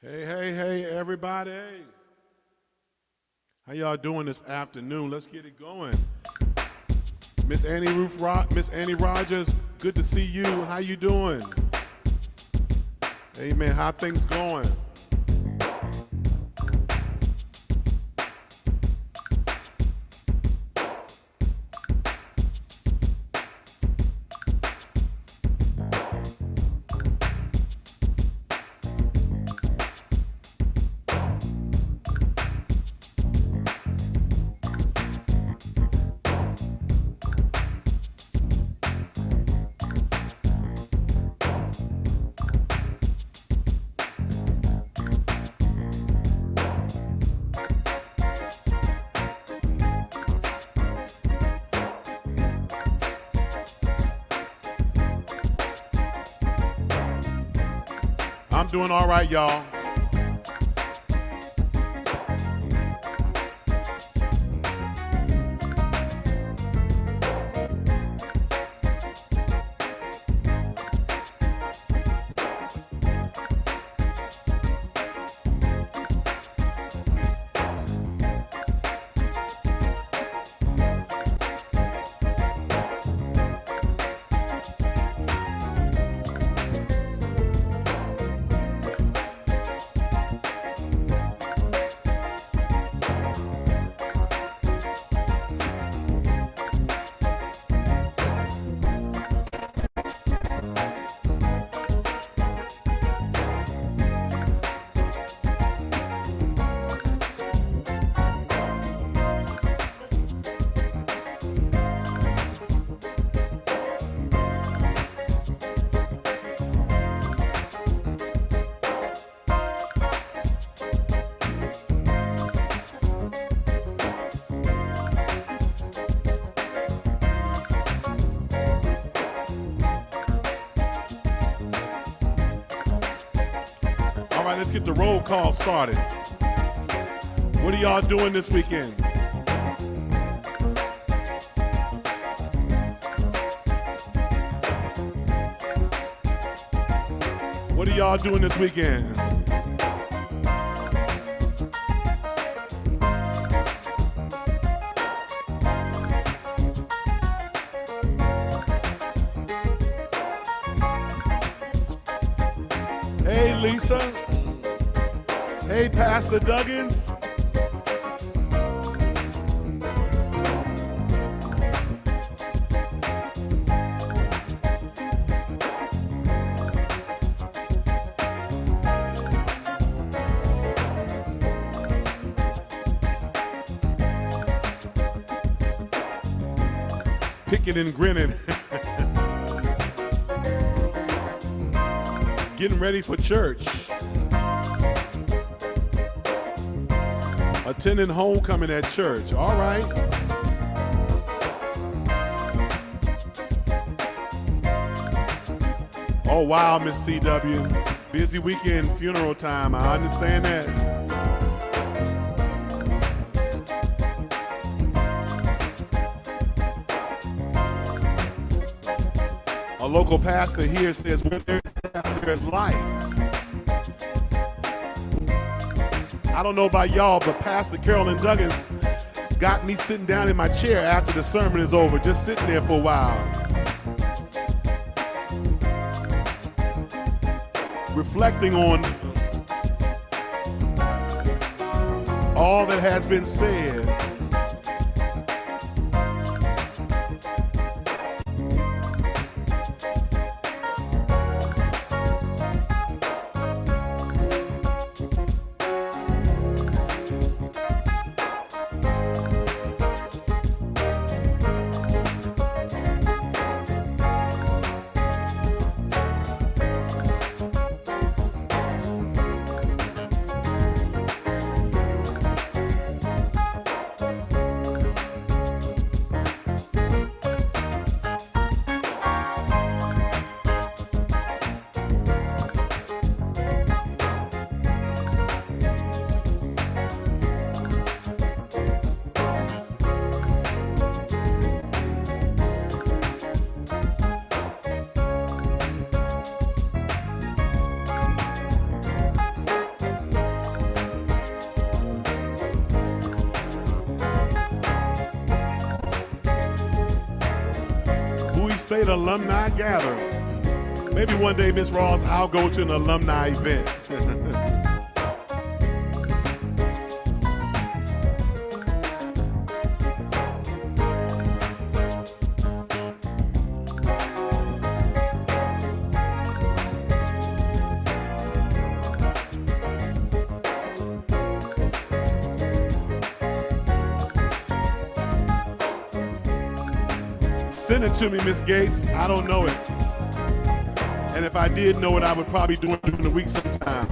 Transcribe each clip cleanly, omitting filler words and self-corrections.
Hey, hey, hey, everybody. How y'all doing this afternoon? Let's get it going. Miss Annie Rogers, good to see you. How you doing? Hey, man, how things going? I'm doing all right, y'all. All right, let's get the roll call started. What are y'all doing this weekend? What are y'all doing this weekend? Hey, Lisa. Hey, Pastor Duggins. Picking and grinning. Getting ready for church. Attending homecoming at church. All right. Oh, wow, Miss CW. Busy weekend, funeral time. I understand that. A local pastor here says, where there's death, there's life. I don't know about y'all, but Pastor Carolyn Duggins got me sitting down in my chair after the sermon is over, just sitting there for a while. Reflecting on all that has been said. State Alumni Gathering. Maybe one day, Miss Ross, I'll go to an alumni event. Send it to me, Miss Gates. I don't know it. And if I did know it, I would probably do it during the week sometime.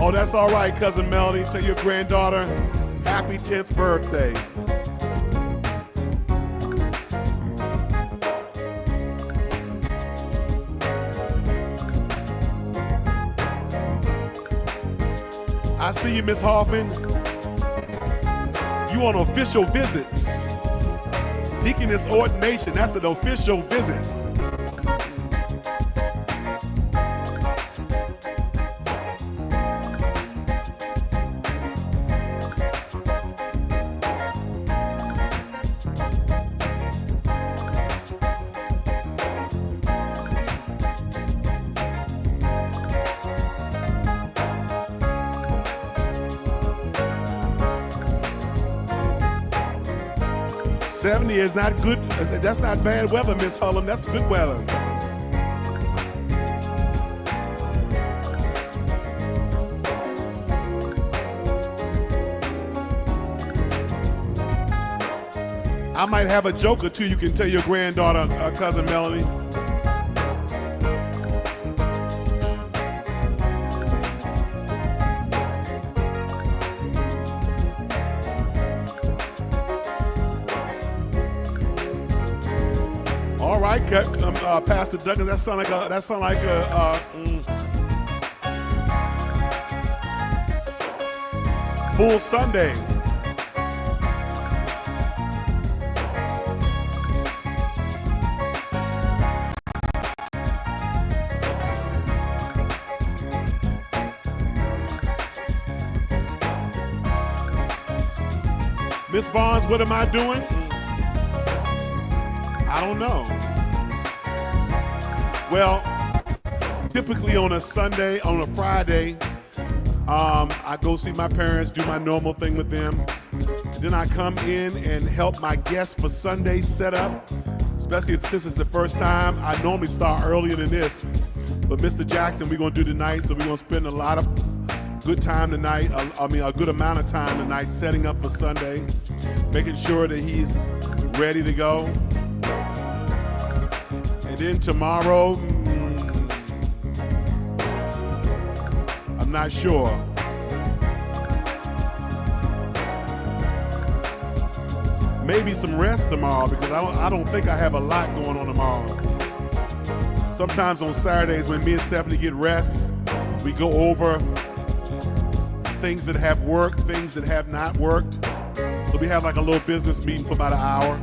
Oh, that's all right, Cousin Melody. Tell your granddaughter, happy 10th birthday. I see you, Miss Hoffman. You on official visits. Deaconess ordination, that's an official visit. Is not good. That's not bad weather, Miss Hullum. That's good weather. I might have a joke or two you can tell your granddaughter, Cousin Melanie. Pastor Douglas, that sound like a full Sunday. Miss Barnes, what am I doing? I don't know. Well, typically on a Sunday, on a Friday, I go see my parents, do my normal thing with them. Then I come in and help my guests for Sunday setup, especially since it's the first time. I normally start earlier than this, but Mr. Jackson, we're gonna do tonight, so we're gonna spend a lot of good time tonight, a good amount of time tonight setting up for Sunday, making sure that he's ready to go. Then tomorrow, I'm not sure. Maybe some rest tomorrow because I don't think I have a lot going on tomorrow. Sometimes on Saturdays when me and Stephanie get rest, we go over things that have worked, things that have not worked. So we have like a little business meeting for about an hour.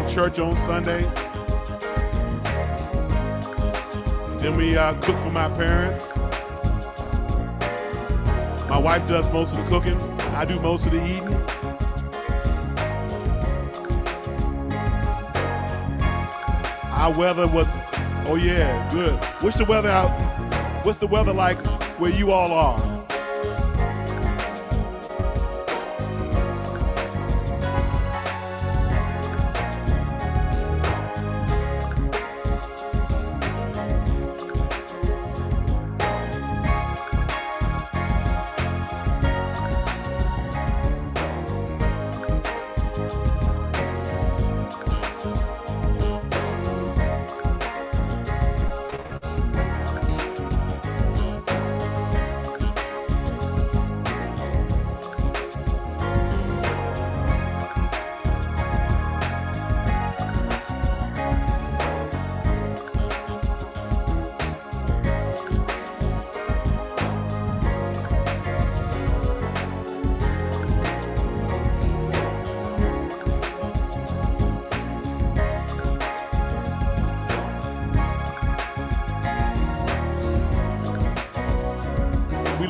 Church on Sunday. Then we cook for my parents. My wife does most of the cooking. I do most of the eating. Our weather was, oh yeah, good. What's the weather out? What's the weather like where you all are?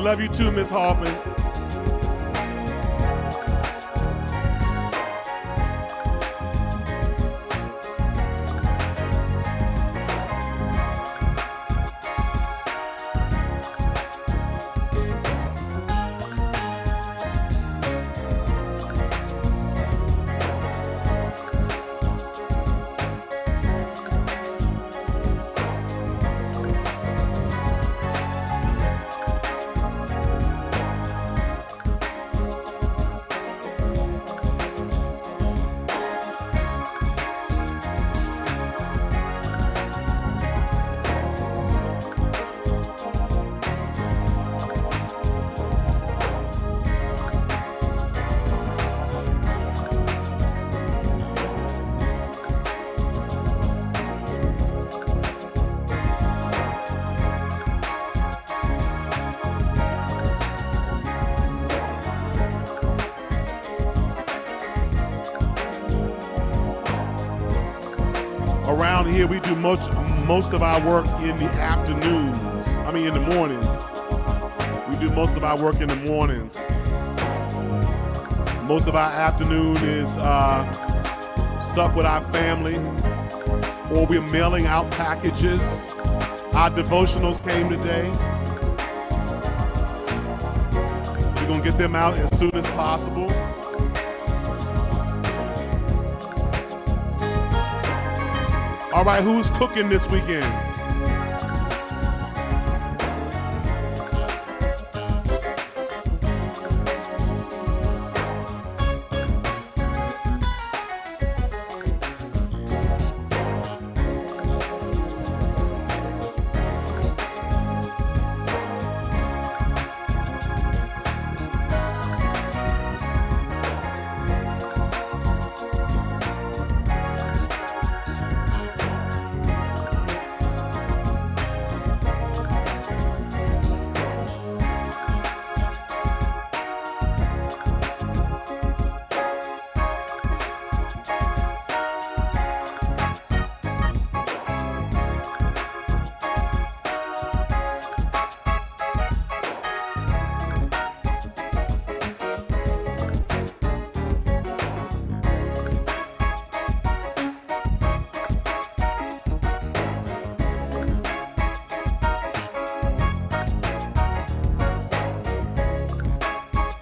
love you too, Miss Hoffman. Around here, we do most of our work in the afternoons. I mean, in the mornings. We do most of our work in the mornings. Most of our afternoon is stuff with our family, or we're mailing out packages. Our devotionals came today, so we're gonna get them out as soon as possible. All right, who's cooking this weekend?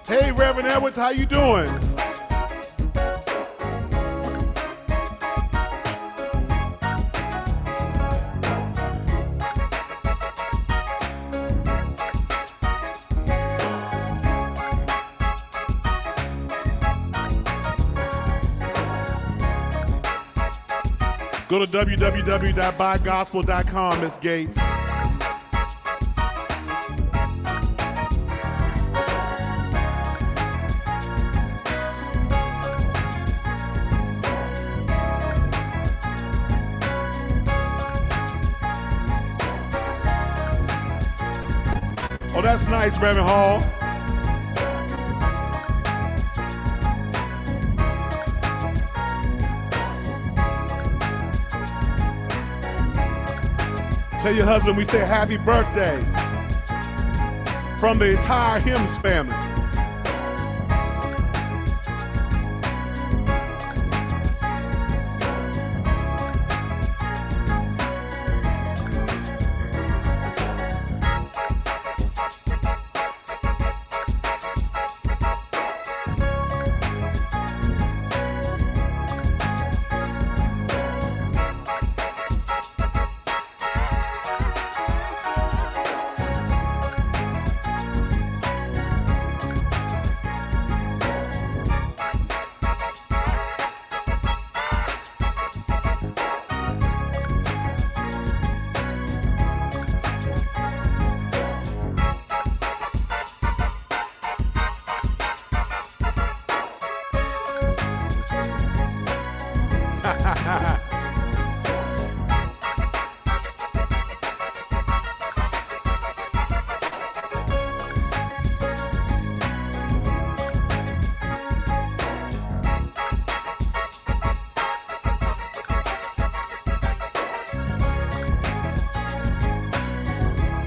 Hey, Reverend Edwards, how you doing? Go to www.bygospel.com, Miss Gates. Oh, that's nice, Reverend Hall. Tell your husband we say happy birthday from the entire Hymns family.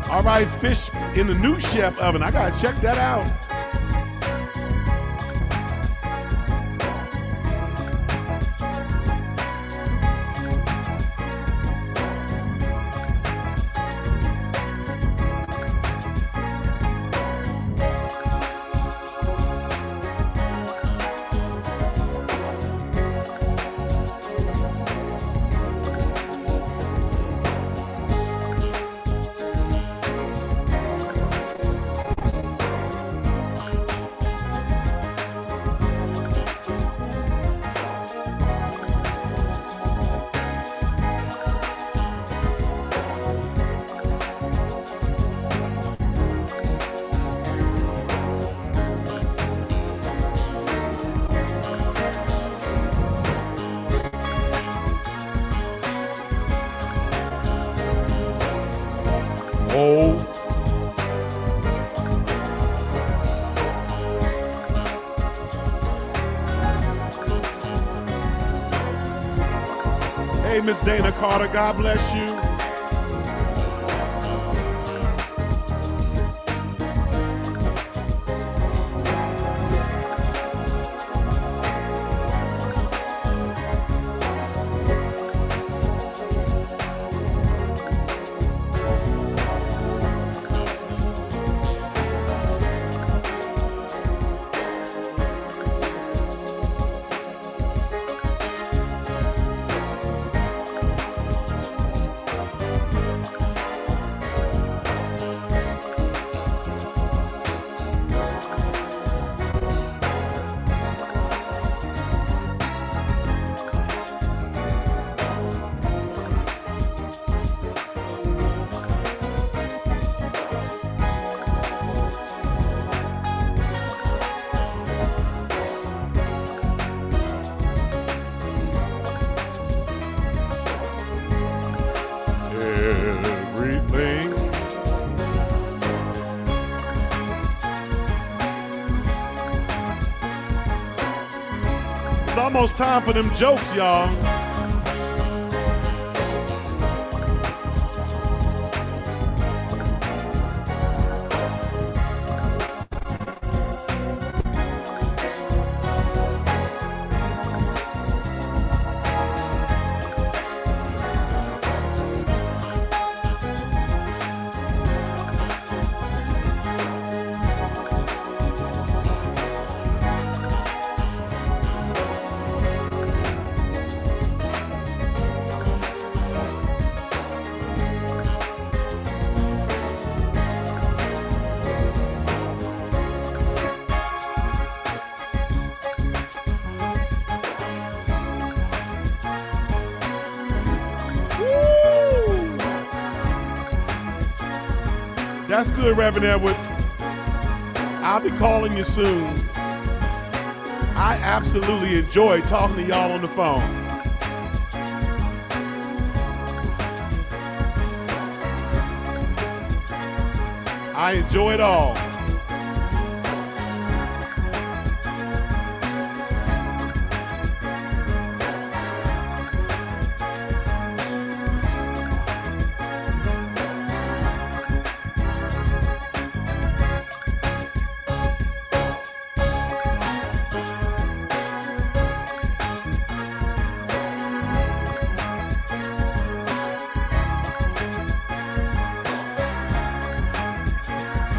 All All right, fish in the new chef oven. I gotta check that out. Oh. Hey, Miss Dana Carter, God bless you. Everything. It's almost time for them jokes, y'all. That's good, Reverend Edwards. I'll be calling you soon. I absolutely enjoy talking to y'all on the phone. I enjoy it all.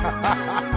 Ha ha ha.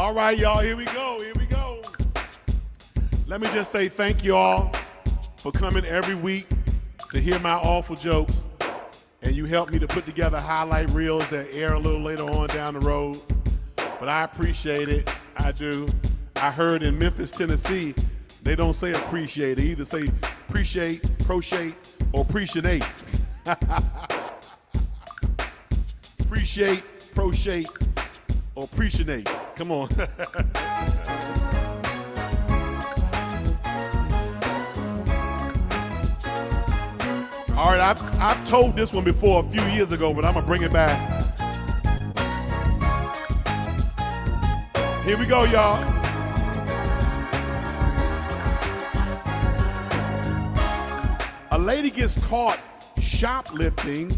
All right, y'all, here we go. Let me just say thank you all for coming every week to hear my awful jokes. And you helped me to put together highlight reels that air a little later on down the road. But I appreciate it. I do. I heard in Memphis, Tennessee, they don't say appreciate. They either say appreciate, crochet, or appreciate. Appreciate, crochet, or appreciate. Come on. All right, I've told this one before a few years ago, but I'm gonna bring it back. Here we go, y'all. A lady gets caught shoplifting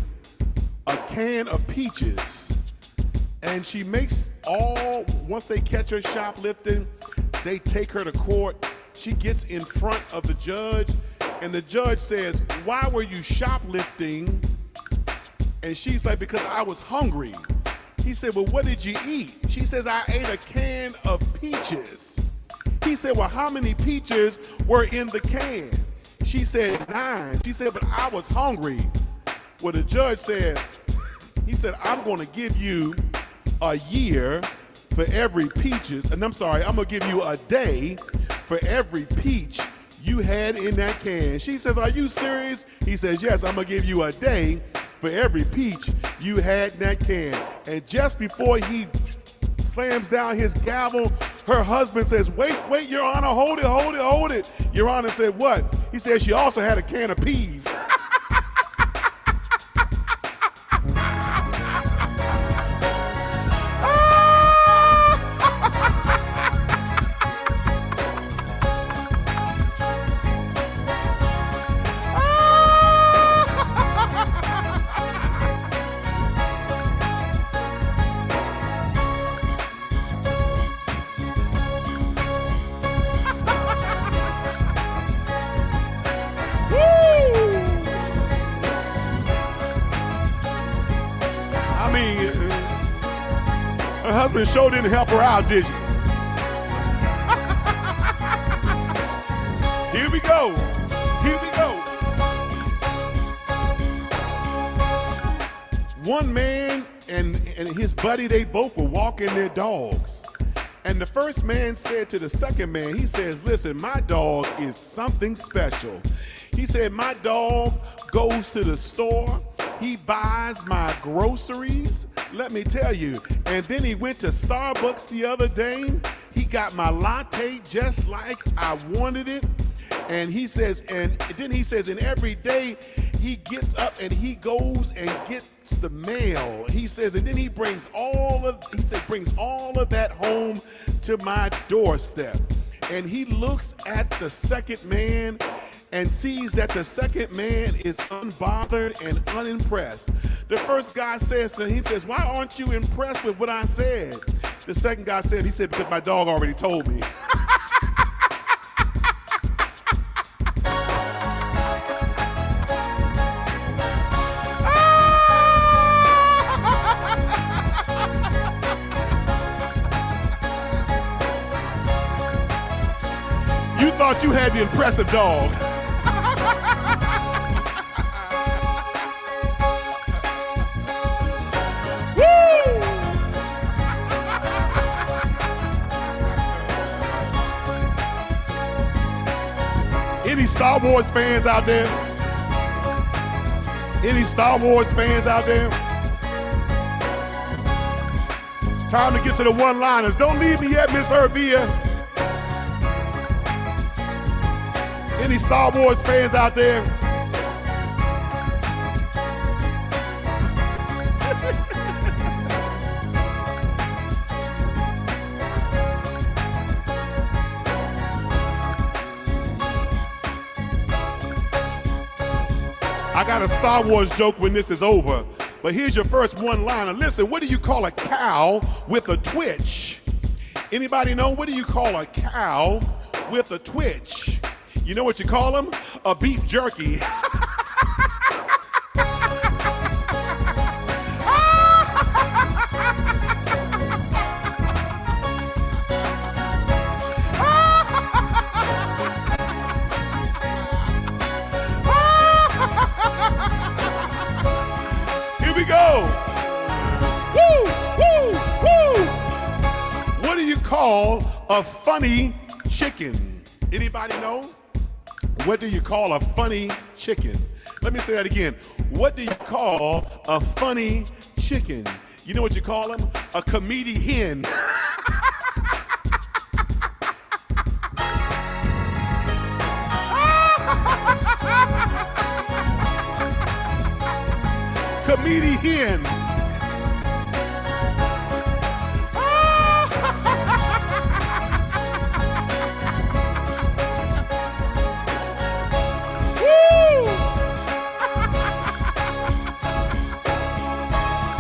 a can of peaches, and she makes once they catch her shoplifting, they take her to court. She gets in front of the judge, and the judge says, "Why were you shoplifting?" And she's like, "Because I was hungry." He said, "Well, what did you eat?" She says, "I ate a can of peaches." He said, "Well, how many peaches were in the can?" She said, 9. She said, "But I was hungry." Well, the judge said, he said, "I'm going to give you a year for every peaches, and I'm going to give you a day for every peach you had in that can." She says, "Are you serious?" He says, "Yes, I'm going to give you a day for every peach you had in that can." And just before he slams down his gavel, her husband says, wait, Your Honor, hold it. Your Honor said, "What?" He said, "She also had a can of peas." Her husband sure didn't help her out, did you? Here we go. One man and his buddy, they both were walking their dogs. And the first man said to the second man, he says, "Listen, my dog is something special." He said, "My dog goes to the store. He buys my groceries, let me tell you. And then he went to Starbucks the other day. He got my latte just like I wanted it." And he says, and every day he gets up and he goes and gets the mail. He says, and then he brings all of that home to my doorstep. And he looks at the second man and sees that the second man is unbothered and unimpressed. The first guy says to him, he says, "Why aren't you impressed with what I said?" The second guy said, "Because my dog already told me." You thought you had the impressive dog. Any Star Wars fans out there? Time to get to the one-liners. Don't leave me yet, Miss Herbia. Any Star Wars fans out there? I got a Star Wars joke when this is over, but here's your first one-liner. Listen, what do you call a cow with a twitch? Anybody know? What do you call a cow with a twitch? You know what you call them? A beef jerky. a funny chicken? Anybody know? What do you call a funny chicken? Let me say that again. What do you call a funny chicken? You know what you call them? A comedy hen. Comedy hen.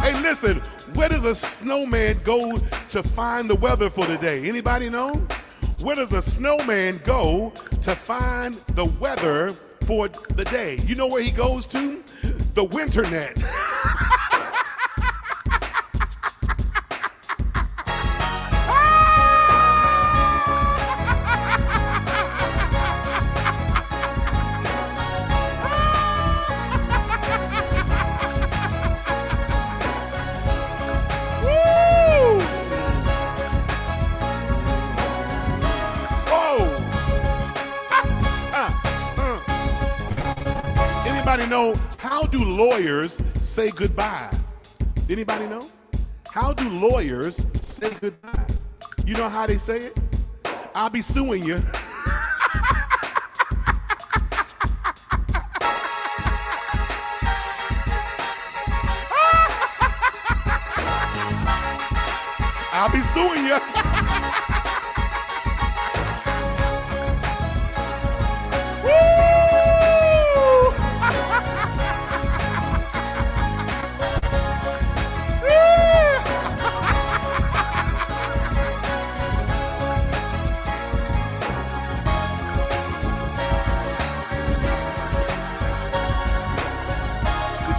Hey, listen, where does a snowman go to find the weather for today? Anybody know? Where does a snowman go to find the weather for the day? You know where he goes to? The winternet. Anybody know, how do lawyers say goodbye? Anybody know? How do lawyers say goodbye? You know how they say it? I'll be suing you. I'll be suing you.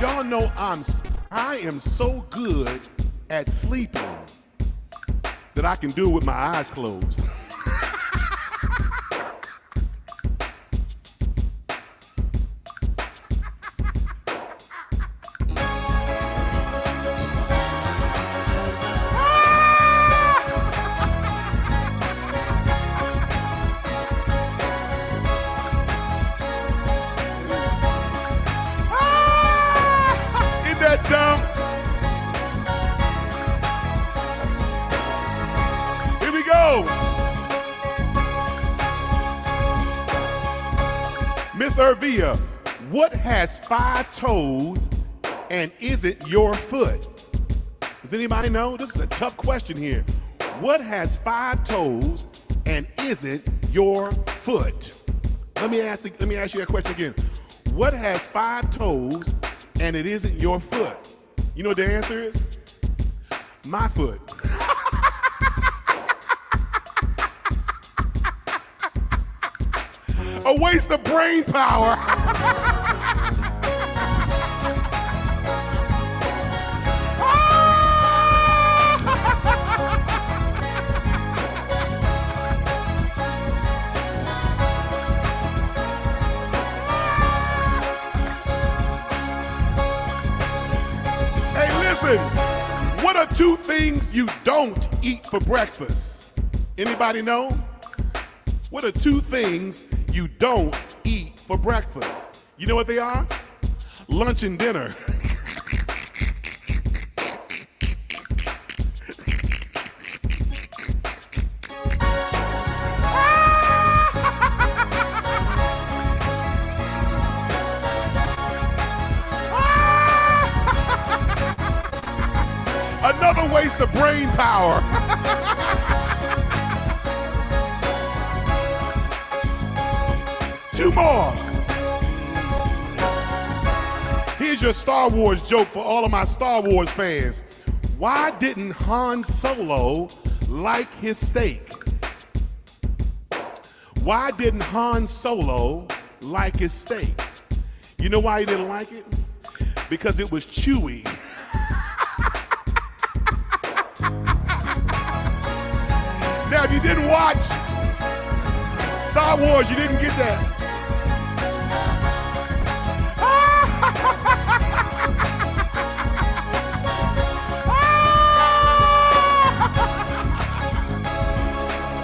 Y'all know I am so good at sleeping that I can do it with my eyes closed. Dumb. Here we go. Miss Irvia, what has 5 toes and isn't your foot? Does anybody know? This is a tough question here. What has 5 toes and isn't your foot? Let me ask you a question again. What has 5 toes and it isn't your foot? You know what the answer is? My foot. A waste of brain power. What are 2 things you don't eat for breakfast? Anybody know? What are 2 things you don't eat for breakfast? You know what they are? Lunch and dinner. Another waste of brain power. Two more. Here's your Star Wars joke for all of my Star Wars fans. Why didn't Han Solo like his steak? Why didn't Han Solo like his steak? You know why he didn't like it? Because it was chewy. Now, if you didn't watch Star Wars, you didn't get that.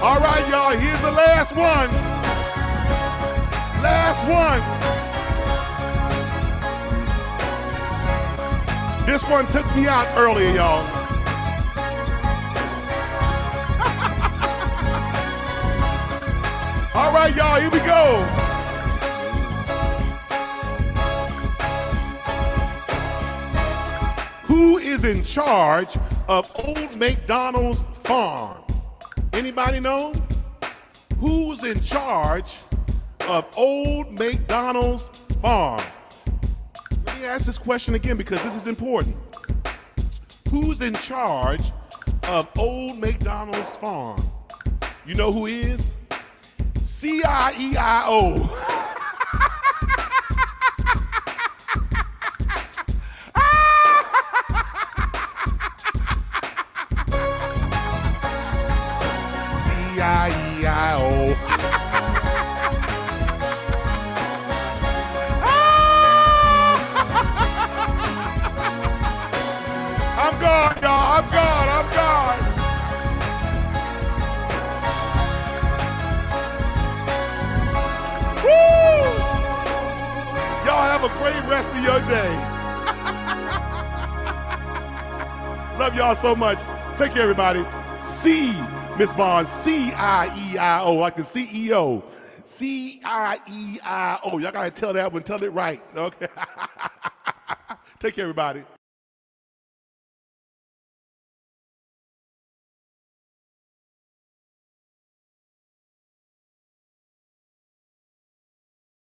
All right. y'all. Here's the last one. Last one. This one took me out earlier, y'all. All right, y'all, here we go. Who is in charge of Old MacDonald's farm? Anybody know? Who's in charge of Old MacDonald's farm? Let me ask this question again because this is important. Who's in charge of Old MacDonald's farm? You know who is? C-I-E-I-O. C-I-E-I-O. I'm gone, y'all. I'm gone. I'm gone. Woo! Y'all have a great rest of your day. Love y'all so much. Take care, everybody. C, Miss Barnes, C-I-E-I-O, like the CEO. C-I-E-I-O. Y'all gotta tell that one, tell it right. Okay. Take care, everybody.